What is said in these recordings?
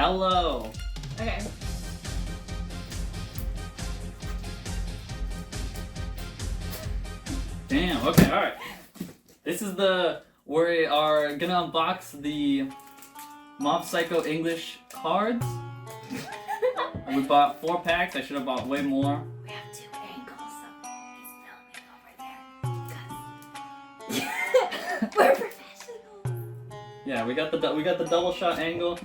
Hello. Okay. Damn, okay, alright. This is we are gonna unbox the Mob Psycho English cards. We bought 4 packs, I should have bought way more. We have 2 angles, so he's filming over there. We're professionals. Yeah, we got the double shot angle.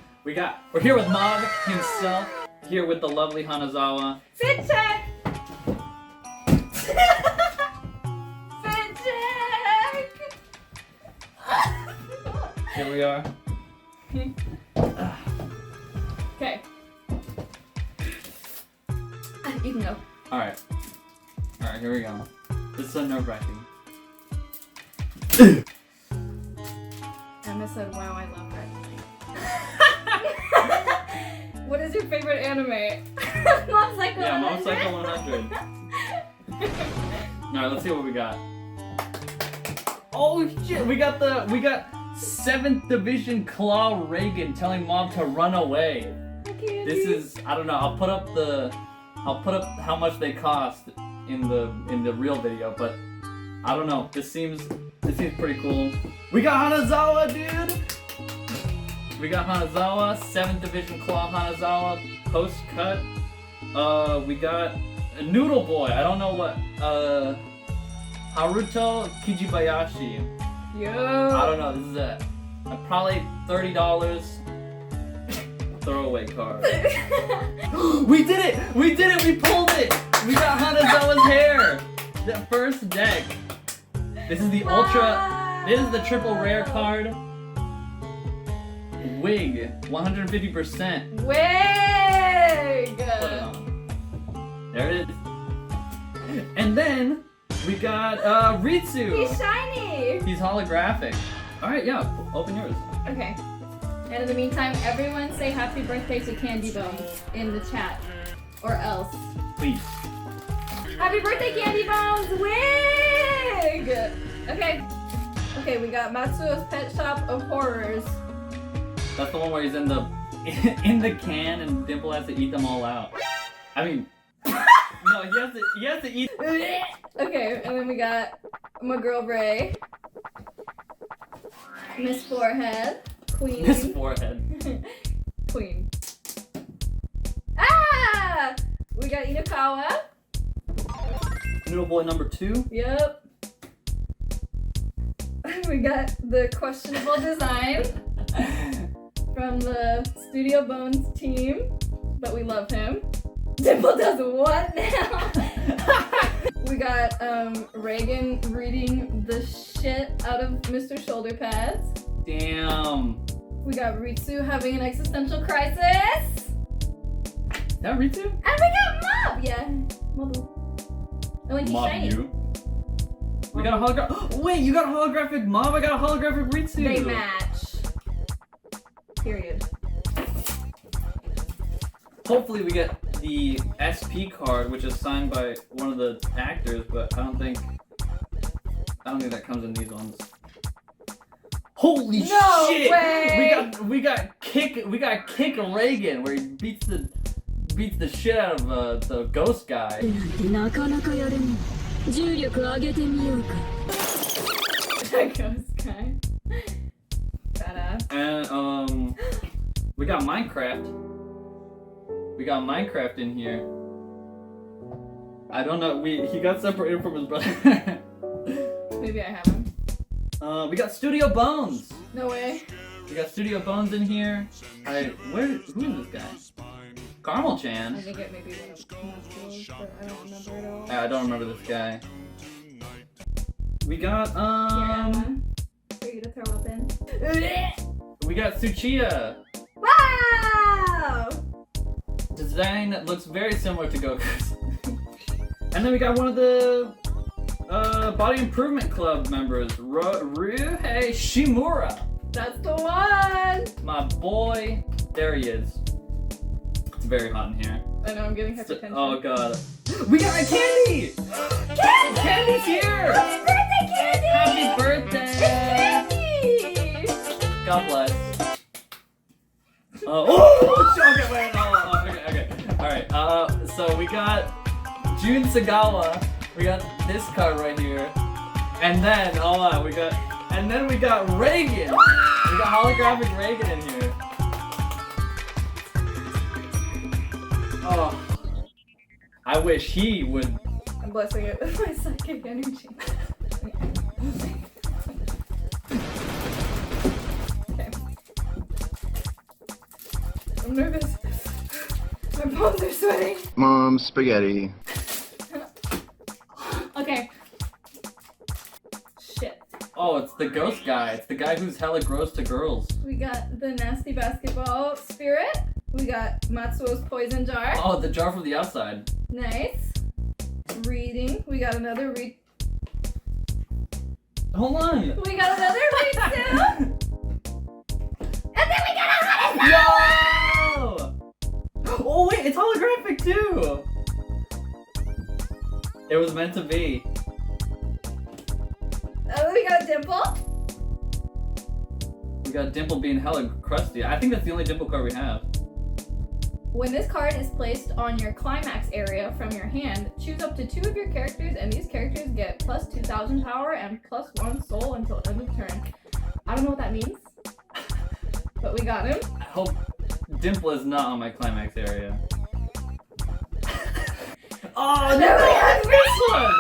We're here with Mob himself, here with the lovely Hanazawa. Fit check! Here we are. Okay. You can go. Alright, here we go. This is so nerve-wracking. Emma said, wow, I love red. What is your favorite anime? Mob Psycho 100. Yeah, Mob Psycho 100. Alright, let's see what we got. Oh shit, we got 7th Division Claw Reagan telling Mob to run away. This is, I don't know, I'll put up how much they cost in the real video, but I don't know. This seems pretty cool. We got Hanazawa, dude! We got Hanazawa, 7th Division Claw Hanazawa, post cut. We got a Noodle Boy, I don't know what, Haruto Kijibayashi. Yo! I don't know, this is a probably $30 throwaway card. We did it! We did it! We pulled it! We got Hanazawa's hair! The first deck. This is the this is the triple rare card. Wig, 150%. Wig! Put it on. There it is. And then we got Ritsu. He's shiny! He's holographic. Alright, yeah, open yours. Okay. And in the meantime, everyone say happy birthday to Candy Bones in the chat. Or else. Please. Happy birthday, Candy Bones! Wig! Okay. Okay, we got Matsuo's Pet Shop of Horrors. That's the one where he's in the can and Dimple has to eat them all out. I mean, no, he has to eat. Okay, and then we got my girl Bray, Miss Forehead, Queen. His forehead. Queen. Ah! We got Inokawa. Noodle Boy number 2. Yep. We got the questionable design from the Studio Bones team, but we love him. Dimple does what now? We got Reagan reading the shit out of Mr. Shoulder Pads. Damn. We got Ritsu having an existential crisis. Is that Ritsu? And we got Mob! Yeah, Mob. Oh, and he's Mob shiny. you. We got a holographic. Wait, you got a holographic Mob? I got a holographic Ritsu. They match. Period. Hopefully we get the SP card, which is signed by one of the actors, but I don't think that comes in these ones. Holy No shit! way! We got Kick Reagan, where he beats the shit out of the ghost guy. That ghost guy. Badass. And we got Minecraft. We got Minecraft in here. I don't know. He got separated from his brother. Maybe I have him. We got Studio Bones. No way. We got Studio Bones in here. Who is this guy? Caramel I Chan. think it may be one of Matsuo's, but I don't remember it all. I don't remember this guy. We got Here, Emma. For you to throw up in. we got Tsuchiya. Wow! Design that looks very similar to Goku's. And then we got one of the Body Improvement Club members, Ryuhei Shimura. That's the one! My boy. There he is. It's very hot in here. I know, I'm getting hypertension. Oh god. We got a Candy! Candy! Candy's here! Happy birthday, Candy! Happy birthday! It's Candy! God bless. Oh so we got Jun Sagawa. We got this card right here. And then, hold on, we got Reagan. We got holographic Reagan in here. Oh, I wish he would. I'm blessing it with my psychic energy. Okay. I'm nervous. My palms are sweating. Mom, spaghetti. Okay. Shit. Oh, it's the ghost guy. It's the guy who's hella gross to girls. We got the nasty basketball spirit. We got Matsuo's poison jar. Oh, the jar from the outside. Nice. Reading. We got another Hold on. We got another read too. And then we got a Yo! Oh wait, it's holographic too. It was meant to be. Oh, we got a dimple. We got Dimple being hella crusty. I think that's the only Dimple card we have. When this card is placed on your climax area from your hand, choose up to 2 of your characters, and these characters get plus 2,000 power and plus 1 soul until end of turn. I don't know what that means, but we got him. I hope Dimple is not on my climax area. Oh, No, we have this one!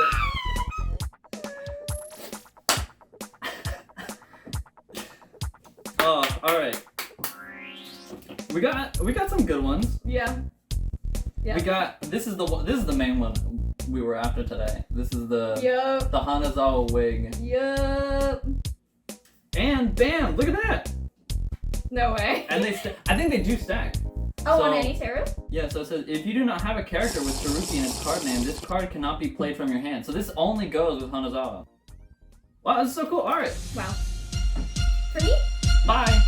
Oh, alright. We got some good ones. Yeah. We got this is the main one we were after today. This is the Hanazawa wig. Yup. And bam, look at that. No way. And I think they do stack. Oh, So- on any tarot? Yeah, so it says if you do not have a character with Taruki in its card name, this card cannot be played from your hand. So this only goes with Hanazawa. Wow, that's so cool. Alright. Wow. For me? Bye.